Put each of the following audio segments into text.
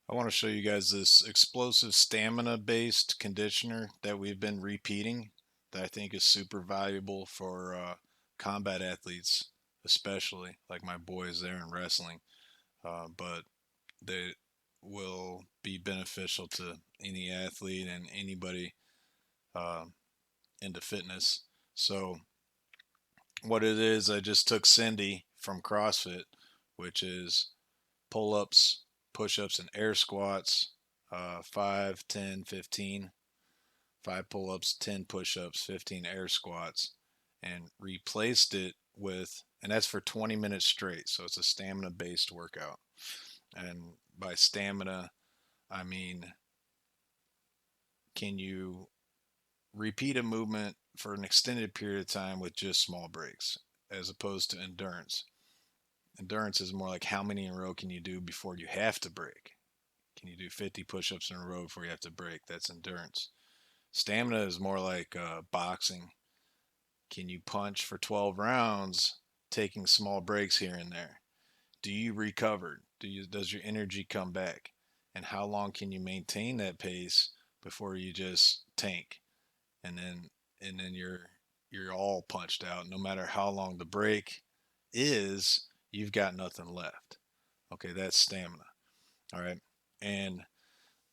I want to show you guys this explosive stamina based conditioner that we've been repeating that I think is super valuable for combat athletes, especially like my boys there in wrestling. But they will be beneficial to any athlete and anybody uh, into fitness. So, what it is, I just took Cindy from CrossFit, which is pull ups, push ups, and air squats 5, 10, 15, 5 pull ups, 10 push ups, 15 air squats, and replaced it with, and that's for 20 minutes straight. So it's a stamina based workout. And by stamina, I mean, can you repeat a movement for an extended period of time with just small breaks, as opposed to endurance? Endurance is more like how many in a row can you do before you have to break. Can you do 50 push ups in a row before you have to break? That's endurance. Stamina is more like boxing. Can you punch for 12 rounds, taking small breaks here and there? Do you recover? Does your energy come back? And how long can you maintain that pace before you just tank and then you're all punched out? No matter how long the break is, you've got nothing left. Okay, that's stamina. All right. And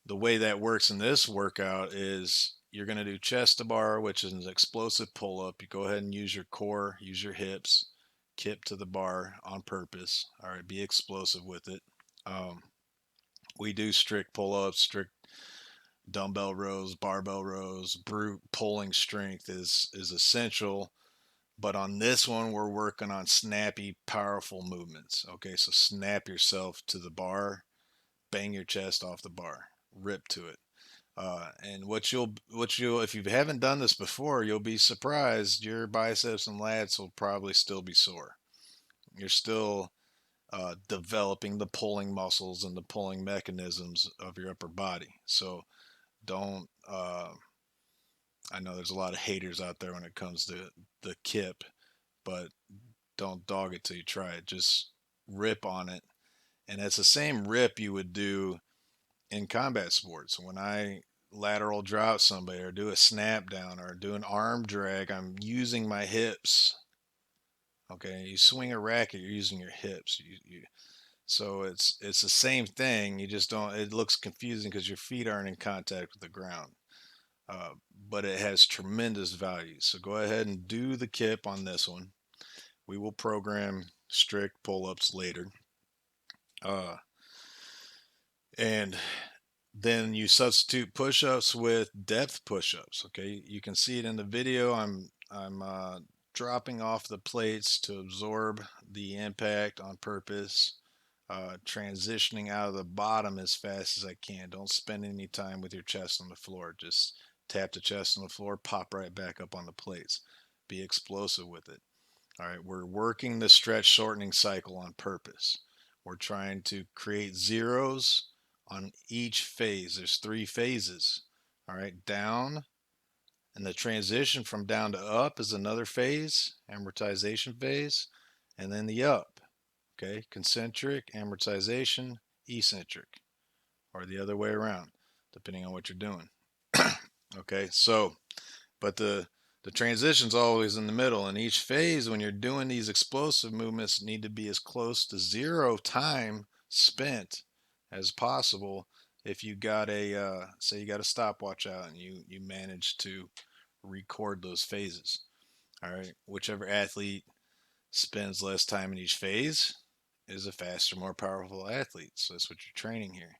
the way that works in this workout is you're going to do chest to bar, which is an explosive pull up. You go ahead and use your core, use your hips, kip to the bar on purpose. All right, be explosive with it. Um, we do strict pull ups, strict dumbbell rows, barbell rows. Brute pulling strength is essential. But on this one, we're working on snappy, powerful movements. Okay, so snap yourself to the bar, bang your chest off the bar, rip to it. And what you'll if you haven't done this before, you'll be surprised. Your biceps and lats will probably still be sore. You're still developing the pulling muscles and the pulling mechanisms of your upper body. So don't. I know there's a lot of haters out there when it comes to the kip, but don't dog it till you try it. Just rip on it, and it's the same rip you would do in combat sports. When I lateral drop somebody or do a snap down or do an arm drag, I'm using my hips. Okay, you swing a racket, you're using your hips. So it's the same thing. You just don't. It looks confusing because your feet aren't in contact with the ground, uh, but it has tremendous value. So go ahead and do the kip on this one. We will program strict pull-ups later, uh, and then you substitute push-ups with depth push-ups. Okay, you can see it in the video. I'm dropping off the plates to absorb the impact on purpose, transitioning out of the bottom as fast as I can. Don't spend any time with your chest on the floor. Just tap the chest on the floor, pop right back up on the plates. Be explosive with it. All right, we're working the stretch shortening cycle on purpose. We're trying to create zeros on each phase. There's 3 phases. All right, down, and the transition from down to up is another phase, amortization phase, and then the up. Okay, concentric, amortization, eccentric, or the other way around, depending on what you're doing. Okay, so but the transition's always in the middle, and each phase when you're doing these explosive movements need to be as close to zero time spent as possible. If you got a say you got a stopwatch out and you manage to record those phases, all right, whichever athlete spends less time in each phase is a faster, more powerful athlete. So that's what you're training here.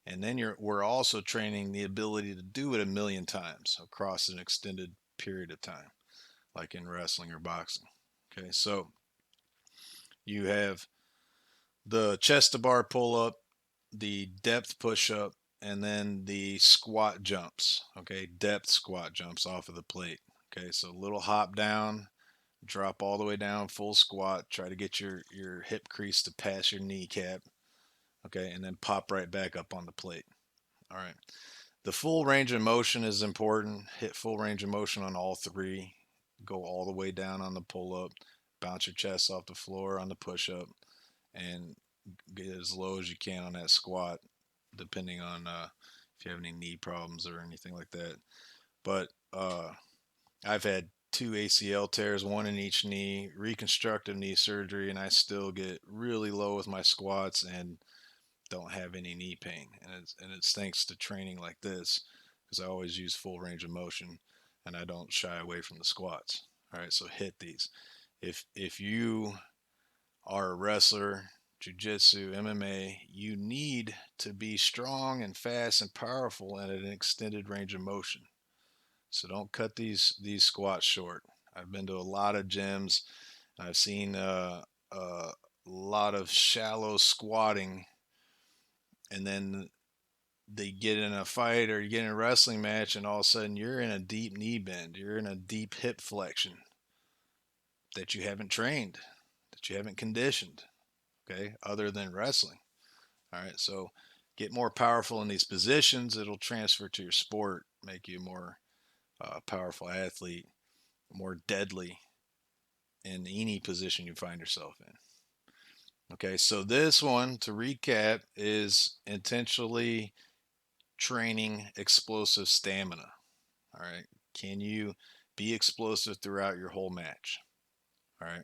And then we're also training the ability to do it a million times across an extended period of time, like in wrestling or boxing. Okay, so you have the chest to bar pull up, the depth push up, and then the squat jumps. Okay, depth squat jumps off of the plate. Okay, so a little hop down, drop all the way down, full squat. Try to get your hip crease to pass your kneecap. Okay, and then pop right back up on the plate. All right. The full range of motion is important. Hit full range of motion on all 3. Go all the way down on the pull up. Bounce your chest off the floor on the push up, and get as low as you can on that squat. depending on if you have any knee problems or anything like that. But I've had two ACL tears, one in each knee, reconstructive knee surgery, and I still get really low with my squats and don't have any knee pain. And it's thanks to training like this, because I always use full range of motion and I don't shy away from the squats. All right, so hit these. If you are a wrestler, jiu-jitsu, MMA, you need to be strong and fast and powerful and at an extended range of motion. So don't cut these squats short. I've been to a lot of gyms. I've seen a lot of shallow squatting, and then they get in a fight or you get in a wrestling match, and all of a sudden you're in a deep knee bend. You're in a deep hip flexion that you haven't trained, that you haven't conditioned. Okay, other than wrestling. All right, so get more powerful in these positions. It'll transfer to your sport, make you a more powerful athlete, more deadly in any position you find yourself in. Okay, so this one, to recap, is intentionally training explosive stamina. All right, can you be explosive throughout your whole match? All right,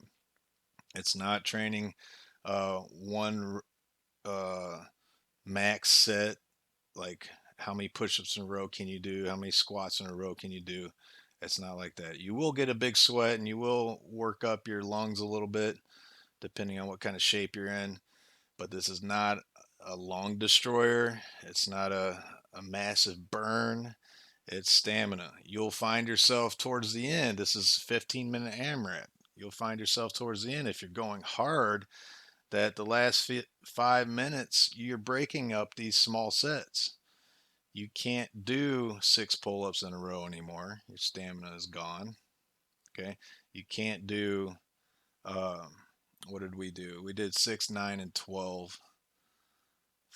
it's not training one max set, like how many push-ups in a row can you do, how many squats in a row can you do. It's not like that. You will get a big sweat and you will work up your lungs a little bit depending on what kind of shape you're in, but this is not a lung destroyer. It's not a massive burn. It's stamina. You'll find yourself towards the end, this is 15-minute AMRAP. You'll find yourself towards the end, if you're going hard, that the last 5 minutes you're breaking up these small sets. You can't do 6 pull-ups in a row anymore. Your stamina is gone. Okay, you can't do um, what did we do? We did 6, 9, and 12.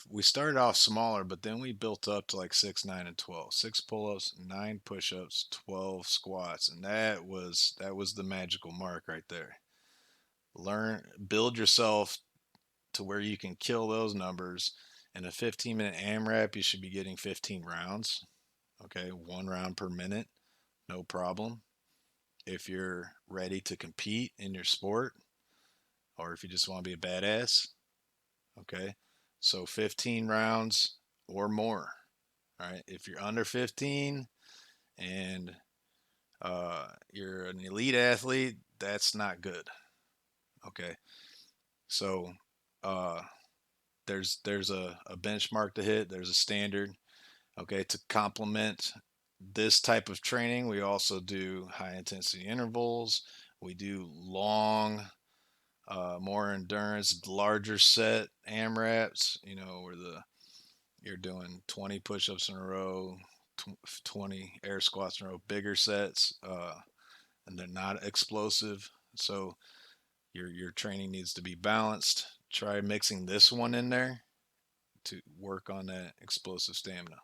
We started off smaller, but then we built up to like 6, 9, and 12. 6 pull-ups, 9 push-ups, 12 squats, and that was the magical mark right there. Build yourself to where you can kill those numbers. In a 15-minute AMRAP, you should be getting 15 rounds. Okay, 1 round per minute, no problem. If you're ready to compete in your sport, or if you just want to be a badass, okay, so 15 rounds or more. All right, if you're under 15 and you're an elite athlete, that's not good. Okay, so uh, there's a benchmark to hit. There's a standard. Okay, to complement this type of training, we also do high intensity intervals. We do long, more endurance, larger set AMRAPs. Where you're doing 20 push-ups in a row, 20 air squats in a row, bigger sets, and they're not explosive. So your training needs to be balanced. Try mixing this one in there to work on that explosive stamina.